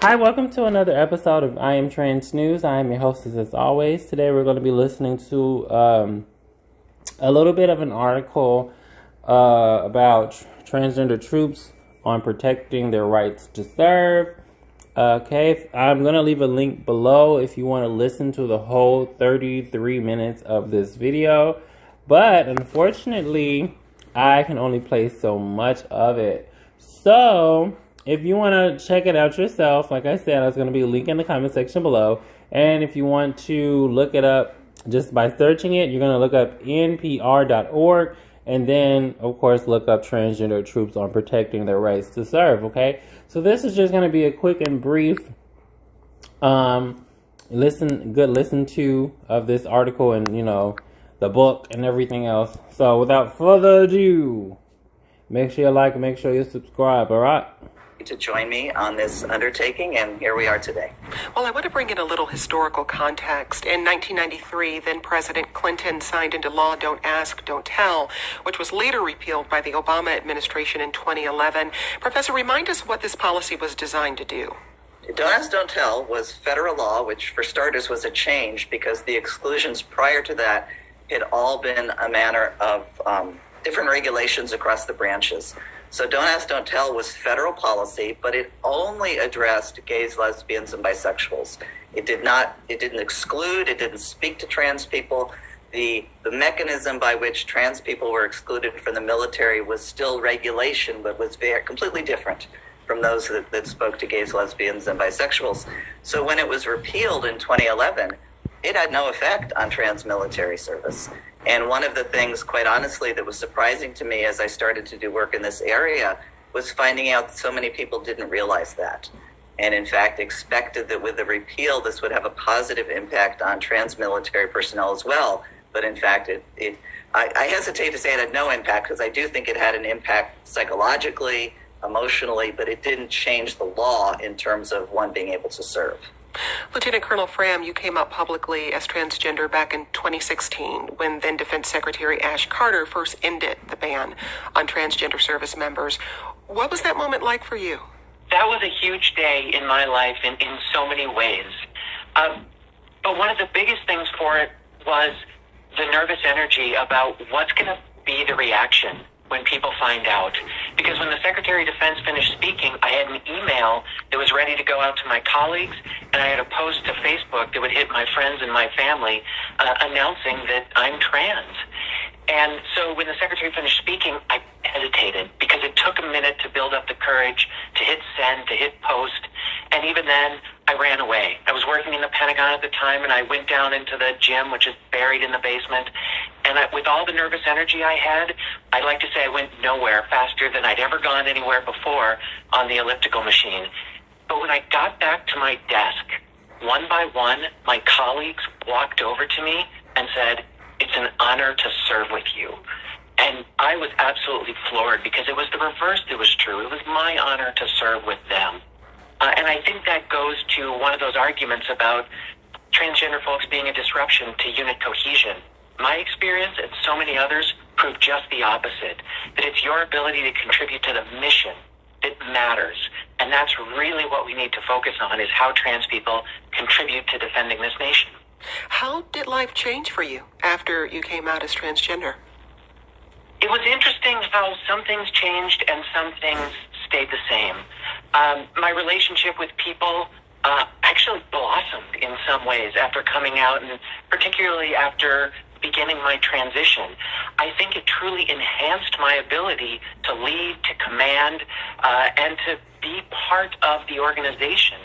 Hi, welcome to another episode of I Am Trans News. I am your hostess as always. Today we're going to be listening to a little bit of an article about transgender troops on protecting their rights to serve. Okay, I'm going to leave a link below if you want to listen to the whole 33 minutes of this video. But unfortunately, I can only play so much of it. So if you want to check it out yourself, like I said, there's going to be a link in the comment section below. And if you want to look it up just by searching it, you're going to look up npr.org. And then, of course, look up transgender troops on protecting their rights to serve, okay? So this is just going to be a quick and brief listen to of this article and, you know, the book and everything else. So without further ado, make sure you like and make sure you subscribe, all right? To join me on this undertaking, and here we are today. Well, I want to bring in a little historical context. In 1993, then President Clinton signed into law Don't Ask, Don't Tell, which was later repealed by the Obama administration in 2011. Professor, remind us what this policy was designed to do. Don't Ask, Don't Tell was federal law, which for starters was a change because the exclusions prior to that had all been a manner of different regulations across the branches. So Don't Ask, Don't Tell was federal policy, but it only addressed gays, lesbians, and bisexuals. It didn't exclude, it didn't speak to trans people. The mechanism by which trans people were excluded from the military was still regulation, but was completely different from those that spoke to gays, lesbians, and bisexuals. So when it was repealed in 2011, it had no effect on trans military service. And one of the things, quite honestly, that was surprising to me as I started to do work in this area was finding out that so many people didn't realize that. And in fact, expected that with the repeal, this would have a positive impact on trans military personnel as well. But in fact, I hesitate to say it had no impact because I do think it had an impact psychologically, emotionally, but it didn't change the law in terms of one being able to serve. Lieutenant Colonel Fram, you came out publicly as transgender back in 2016 when then Defense Secretary Ash Carter first ended the ban on transgender service members. What was that moment like for you? That was a huge day in my life in so many ways. But one of the biggest things for it was the nervous energy about what's going to be the reaction when people find out. Because when the Secretary of Defense finished speaking, I had an email that was ready to go out to my colleagues, and I had a post to Facebook that would hit my friends and my family announcing that I'm trans. And so when the Secretary finished speaking, I hesitated because it took a minute to build up the courage to hit send, to hit post, and even then I ran away. I was working in the Pentagon at the time, and I went down into the gym, which is buried in the basement, and with all the nervous energy I had, I'd like to say I went nowhere faster than I'd ever gone anywhere before on the elliptical machine. But when I got back to my desk, one by one, my colleagues walked over to me and said, "It's an honor to serve with you." And I was absolutely floored because it was the reverse that was true. It was my honor to serve with them. And I think that goes to one of those arguments about transgender folks being a disruption to unit cohesion. My experience and so many others prove just the opposite, that it's your ability to contribute to the mission that matters. And that's really what we need to focus on, is how trans people contribute to defending this nation. How did life change for you after you came out as transgender? It was interesting how some things changed and some things stayed the same. My relationship with people actually blossomed in some ways after coming out, and particularly after beginning my transition. I think it truly enhanced my ability to lead, to command, and to be part of the organization.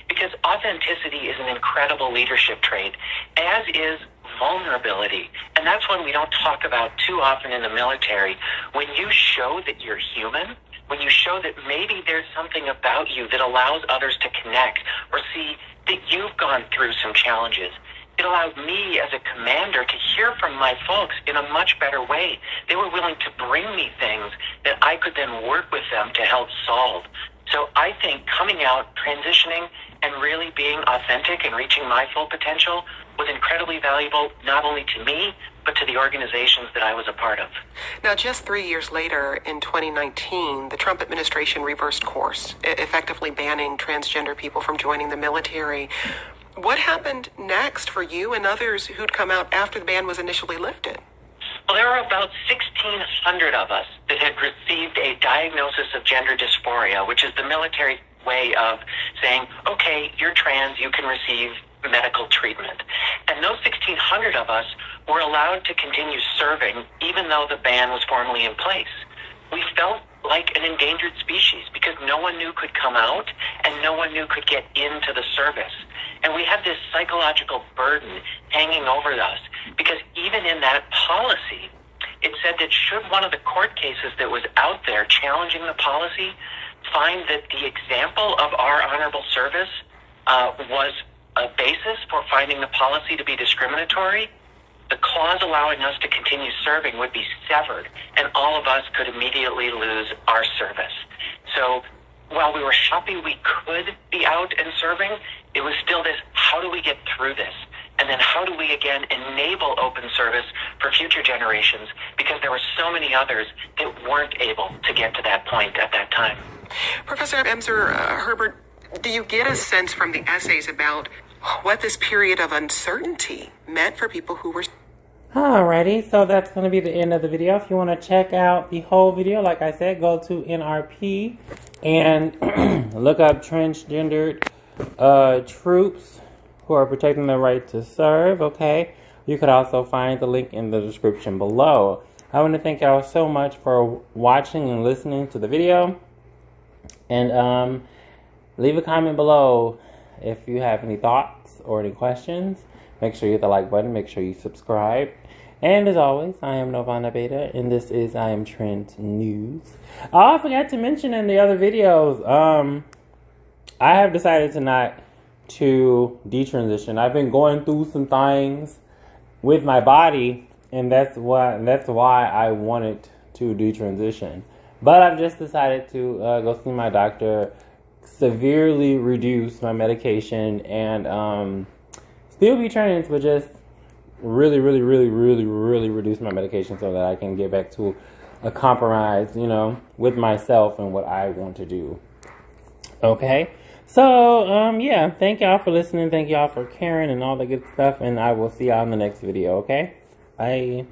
Because authenticity is an incredible leadership trait, as is vulnerability. And that's one we don't talk about too often in the military. When you show that you're human, when you show that maybe there's something about you that allows others to connect or see that you've gone through some challenges, it allowed me as a commander to hear from my folks in a much better way. They were willing to bring me things that I could then work with them to help solve. So I think coming out, transitioning, and really being authentic and reaching my full potential was incredibly valuable, not only to me, but to the organizations that I was a part of. Now, just 3 years later, in 2019, the Trump administration reversed course, effectively banning transgender people from joining the military. What happened next for you and others who'd come out after the ban was initially lifted? Well, there were about 1,600 of us that had received a diagnosis of gender dysphoria, which is the military way of saying, okay, you're trans, you can receive medical treatment. And those 1,600 of us were allowed to continue serving even though the ban was formally in place. We felt like an endangered species because no one new could come out and no one new could get into the service. And we had this psychological burden hanging over us because even in that policy, it said that should one of the court cases that was out there challenging the policy find that the example of our honorable service was a basis for finding the policy to be discriminatory, the clause allowing us to continue serving would be severed, and all of us could immediately lose our service. So while we were happy we could be out and serving, it was still this, how do we get through this? And then how do we, again, enable open service for future generations? Because there were so many others that weren't able to get to that point at that time. Professor Emser, Herbert, do you get a sense from the essays about what this period of uncertainty meant for people who were... Alrighty, so that's going to be the end of the video. If you want to check out the whole video, like I said, go to NRP and look up transgendered troops who are protecting their right to serve, okay? You could also find the link in the description below. I want to thank y'all so much for watching and listening to the video. And leave a comment below if you have any thoughts or any questions. Make sure you hit the like button. Make sure you subscribe. And as always, I am Novana Beta, and this is I Am Trans News. Oh, I forgot to mention in the other videos, I have decided tonight to detransition. I've been going through some things with my body, and that's why I wanted to detransition. But I've just decided to go see my doctor, severely reduce my medication, and still be trans, but just really reduce my medication so that I can get back to a compromise, you know, with myself and what I want to do. Okay? So, yeah, thank y'all for listening. Thank y'all for caring and all the good stuff, and I will see y'all in the next video, okay? Bye.